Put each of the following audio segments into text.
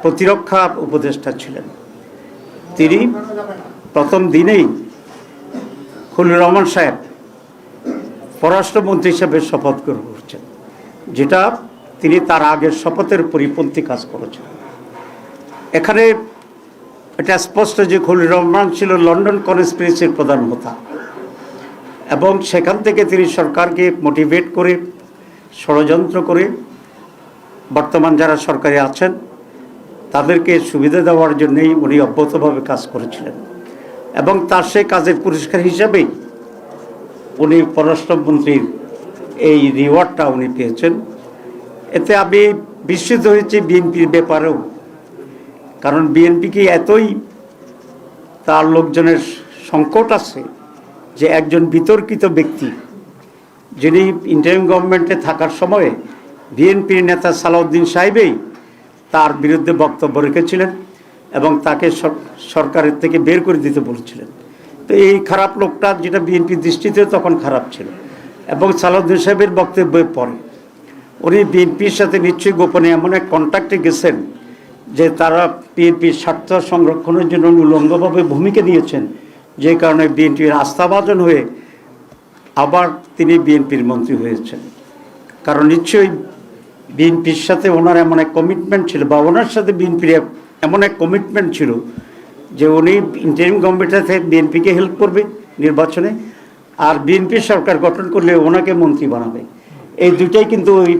প্রতিরক্ষা উপদেষ্টা ছিলেন। তিনি প্রথম দিনেই খলিলুর রহমান সাহেব পররাষ্ট্রমন্ত্রী হিসেবে শপথ গ্রহণ করছেন, যেটা তিনি তার আগের শপথের পরিপন্থী কাজ করেছেন। এখানে এটা স্পষ্ট যে খলিলুর রহমান ছিল লন্ডন কনস্পিরেসির প্রধান হোতা, এবং সেখান থেকে তিনি সরকারকে মোটিভেট করে, ষড়যন্ত্র করে বর্তমান যারা সরকারে আছেন তাদেরকে সুবিধা দেওয়ার জন্যই উনি অব্যাহতভাবে কাজ করেছিলেন, এবং তার সেই কাজের পুরস্কার হিসাবেই উনি পররাষ্ট্রমন্ত্রীর এই রিওয়ার্ডটা উনি পেয়েছেন। এতে আমি বিস্মিত হয়েছি বিএনপির ব্যাপারেও, কারণ বিএনপিকে এতই তার লোকজনের সংকট আছে যে একজন বিতর্কিত ব্যক্তি, যিনি ইন্টারিম গভর্নমেন্টে থাকার সময়ে বিএনপির নেতা সালাউদ্দিন সাহেবই তার বিরুদ্ধে বক্তব্য রেখেছিলেন এবং তাকে সরকারের থেকে বের করে দিতে বলেছিলেন। তো এই খারাপ লোকটা, যেটা বিএনপির দৃষ্টিতে তখন খারাপ ছিল, এবং সালাউদ্দিন সাহেবের বক্তব্যের পরে উনি বিএনপির সাথে নিশ্চয়ই গোপনে এমন এক কন্ট্যাক্টে গেছেন যে তারা বিএনপির স্বার্থ সংরক্ষণের জন্য উলঙ্গভাবে ভূমিকা নিয়েছেন, যে কারণে বিএনপির আস্থাভাজন হয়ে আবার তিনি বিএনপির মন্ত্রী হয়েছেন। কারণ নিশ্চয়ই বিএনপির সাথে ওনার এমন এক কমিটমেন্ট ছিল, বা ওনার সাথে বিএনপির এমন এক কমিটমেন্ট ছিল যে উনি ইন্টারিম গভর্নমেন্টের থেকে বিএনপিকে হেল্প করবে নির্বাচনে, আর বিএনপির সরকার গঠন করলে ওনাকে মন্ত্রী বানাবে। এই দুটাই কিন্তু ওই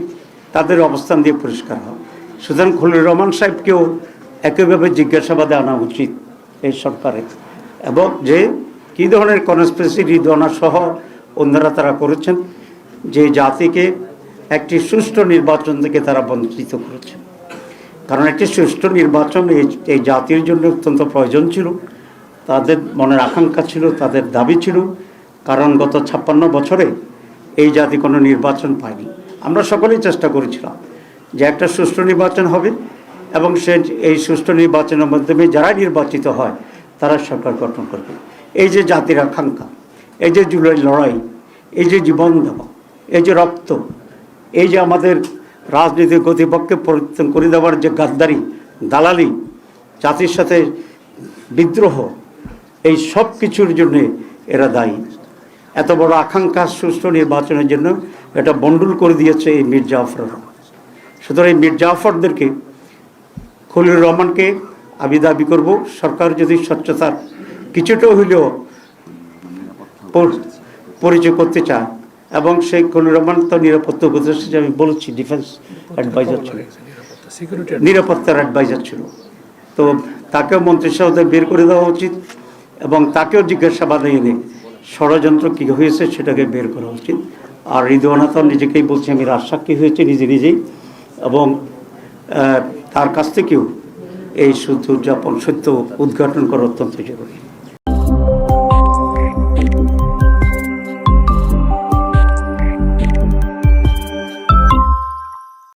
তাদের অবস্থান দিয়ে পরিষ্কার হয়। সুতরাং খলিলুর রহমান সাহেবকেও একইভাবে জিজ্ঞাসাবাদে আনা উচিত এই সরকারের, এবং যে কী ধরনের কনস্পিরেসি রিদওয়ানা সহ অন্যরা তারা করেছেন, যে জাতিকে একটি সুষ্ঠু নির্বাচন থেকে তারা বঞ্চিত করেছেন। কারণ একটি সুষ্ঠু নির্বাচন এই জাতির জন্য অত্যন্ত প্রয়োজন ছিল, তাদের মনের আকাঙ্ক্ষা ছিল, তাদের দাবি ছিল। কারণ গত 56 বছরে এই জাতি কোনো নির্বাচন পায়নি। আমরা সকলেই চেষ্টা করেছিলাম যে একটা সুষ্ঠু নির্বাচন হবে, এবং এই সুষ্ঠু নির্বাচনের মাধ্যমে যারা নির্বাচিত হয় তারা সরকার গঠন করবে। এই যে জাতির আকাঙ্ক্ষা, এই যে জুলাই লড়াই, এই যে জীবন দেওয়া, এই যে রক্ত, এই যে আমাদের রাজনীতির গতিপক্ষে পরিবর্তন করে দেওয়ার যে গাদ্দারি, দালালি, জাতির সাথে বিদ্রোহ, এই সব কিছুর জন্যে এরা দায়ী। এত বড় আকাঙ্ক্ষা সুষ্ঠু নির্বাচনের জন্য এটা বন্ডুল করে দিয়েছে এই মীর জাফররা। সুতরাং এই মীর জাফরদেরকে, খলিলুর রহমানকে আমি দাবি করব, সরকার যদি স্বচ্ছতার কিছুটা হইলেও পরিচয় করতে চায়, এবং সেই খলিলুর রহমান তো নিরাপত্তা উপদেষ্টা, আমি বলেছি ডিফেন্স অ্যাডভাইজার ছিল, নিরাপত্তার অ্যাডভাইজার ছিল, তো তাকেও মন্ত্রিসভা থেকে বের করে দেওয়া উচিত, এবং তাকেও জিজ্ঞাসাবাদে এনে ষড়যন্ত্র কী হয়েছে সেটাকে বের করা উচিত। আর রিদওয়ানা তো নিজেকেই বলছে আমি রাজসাক্ষী হয়েছে নিজেই, এবং তার কাছ থেকেও এই সত্য উদঘাটন করা অত্যন্ত জরুরি।